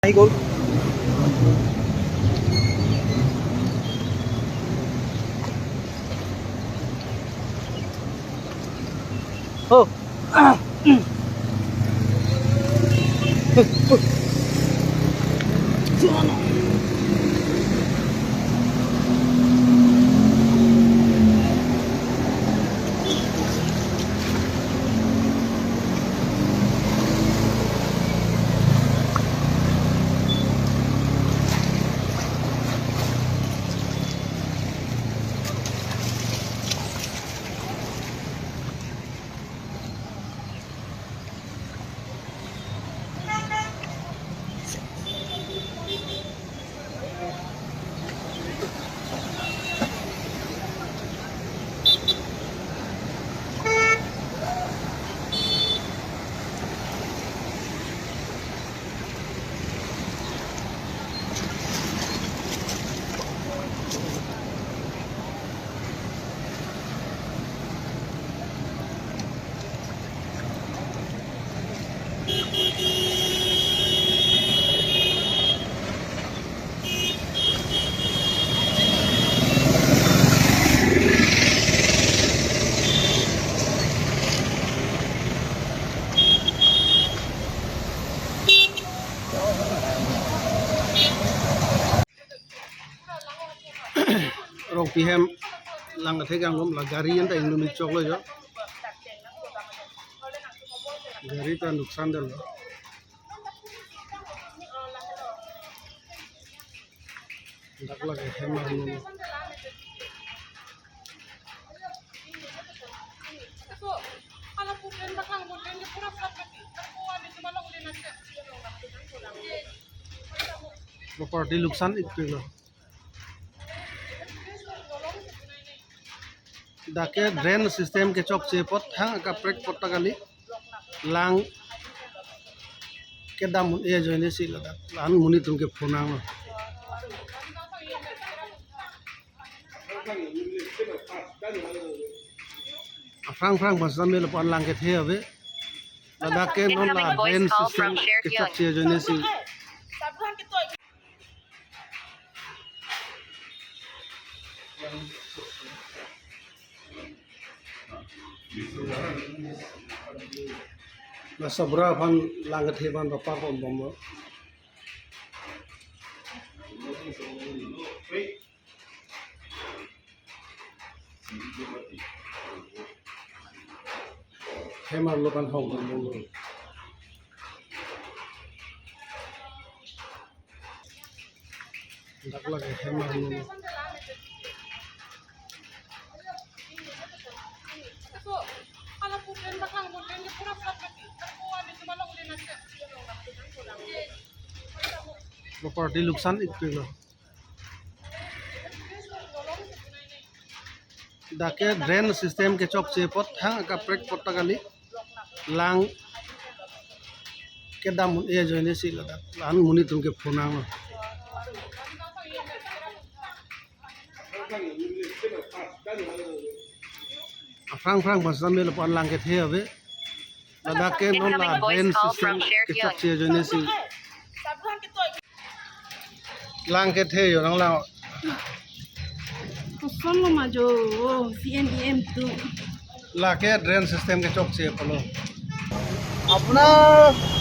আহি গ'ল। Rong pihem lang cái kanglum là gari yang tak Indonesia chok lo jo. Gari ta nuksan del lo. Dak lagi hemar ini. Properti nuksan itu lo. Dake drain system ke chok chepot hang ka prek potakali lang ke dam e joine si lada lan muni tum ke phonang no frang basam mel pon lang ke the ave lada ke non la drain system ke chok che joine si na sabra fan langat heban bapa pom bombo hemar lokan hong bombo dak lagi hemar ini properti nuksan itu lo. Dake drain system ke chok chepot hang ka prek potakali lang ke dam e joine si lada lan muni tum ke phonang no frang basam mel pon lang ke the ave lada ke non la drain system ke chok che joine si lang ke the yo nang la Solo majo CNDM tu la ke drain system ke chok che polo আপোনাৰ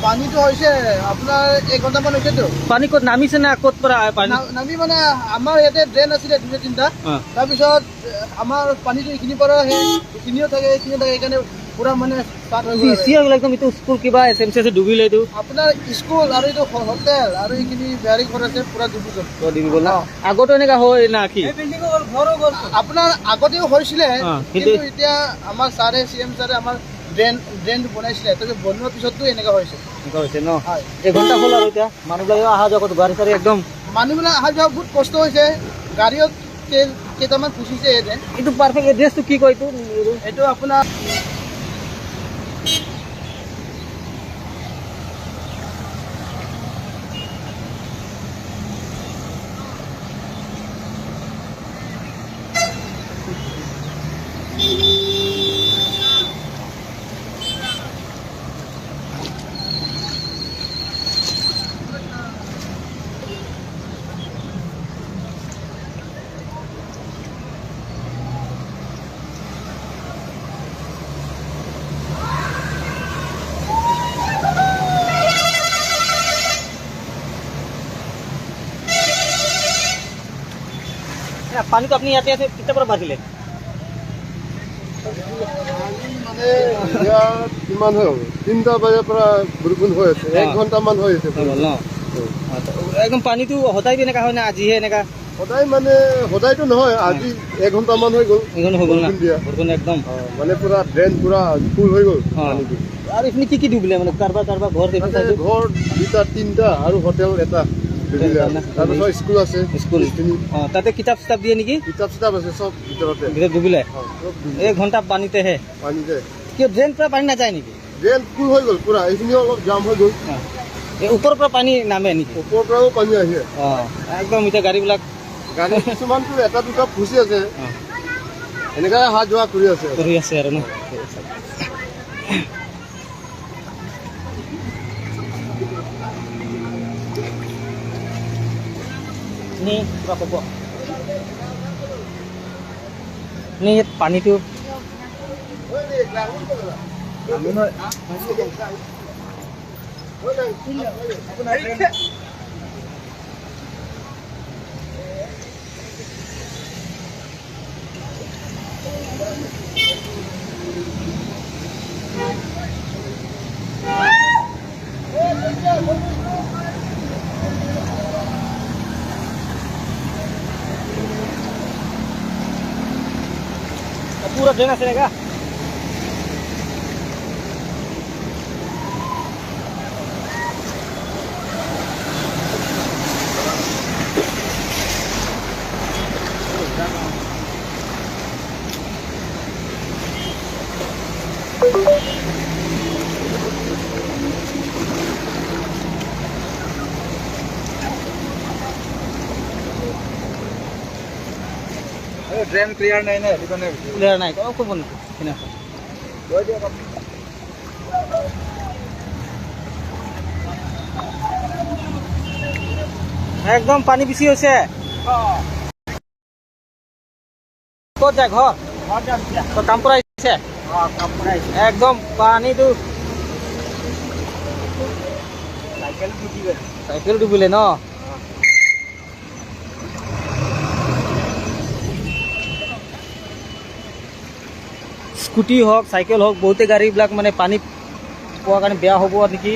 পানীটো হৈছে আপোনাৰ 1 ঘণ্টা মান হৈছে তো পানী ক'ত নামিছে না ক'ত পৰা পানী নামি মানে আমাৰ ইয়াতে ড্ৰেইন আছিলে দুটা তিনিটা তাৰপিছত আমাৰ পানীটো এইখিনি পৰা এইখিনিও থাকে সেইকাৰণে পুৰা মানে ষ্টাৰ্ট হৈ গ'ল সিয়া একদম ইটো স্কুল কিবা এসএমসি ডুবিলে এইটো আপোনাৰ স্কুল আৰু এইটো হোটেল আৰু এইখিনি বেয়াৰি ঘৰ আছে পুৰা ডুবি গ'ল না আগতো এনেকা হয় না কি এই বিল্ডিং ঘৰো গ'ল আপোনাৰ আগতেও হৈছিলে কিন্তু এতিয়া আমাৰ ছাৰে CM ছাৰে আমাৰ ড্ৰেইন বনাইছিলে তাৰপিছত বনোৱাৰ পিছতো এনেকা হৈছে ন 1 ঘণ্টা হ'ল আৰু এতিয়া মানুহবিলাক অহা যোৱা কৰি গাড়ী চাৰি একদম মানুহবিলাক অহা যোৱা বহুত কষ্ট হৈছে গাড়ীত কেইটামান ফুচিছে এইটো পাৰফেক্ট এড্ৰেছটো কি কয় এইটো আপোনাৰ পানীটো আপুনি ইয়াতে আছে কেতিয়াৰ পৰা বাঢ়িলে? মানে ইয়াত কিমান হৈ হ'ব 3টা বজাৰ পৰা বৰষুণ হৈ আছে 1 ঘণ্টামান হৈ আছে একদম পানীটো সদায় এনেকা হয় না আজিহে এনেকা? সদায় মানে সদায়তো নহয় আজি 1 ঘণ্টামান হৈ গ'ল বৰষুণ একদম মানে পুৰা ড্ৰেইন পুৰা ফুল হৈ গ'ল পানীটো। আৰু এইখিনি কি ডুবিলে মানে কাৰোবাৰ ঘৰ ঘৰ 2টা 3টা আৰু হোটেল এটা তাৰপিছত স্কুল আছে স্কুল তাতে কিতাপ চিতাপ দিয়ে নেকি? কিতাপ চিতাপ আছে চব ভিতৰতে ডুবিলে 1 ঘণ্টা পানীতেহে কিয় ড্ৰেইন পৰা পানী নাযায় নেকি? ড্ৰেইন ফুল হৈ গ'ল পুৰা এইখিনি অলপ জাম হৈ গ'ল ওপৰৰ পৰা পানী নামে নেকি? ওপৰৰ পৰাও পানী আহে একদম এতিয়া গাড়ীবিলাক গাড়ী কিছুমানটো এটা দুটা ফুচি আছে এনেকৈ অহা যোৱা কৰি আছে আৰু ন নি কিবা ক'ব নি পানীটো पूरा ड्रेन আছে নেগা ড্ৰেইন ক্লিয়াৰ নাই নে সেইটো ক্লিয়াৰ নাই ক'ব নেকি একদম পানী বেছি হৈছে ক'ত যায় ঘৰ কাম পৰা আহিছে একদম পানীটো চাইকেল ডুবিলে ন স্কুটি হওক চাইকেল হওক বহুতে গাড়ীবিলাক মানে পানী পোৱাৰ কাৰণে বেয়া হ'ব নেকি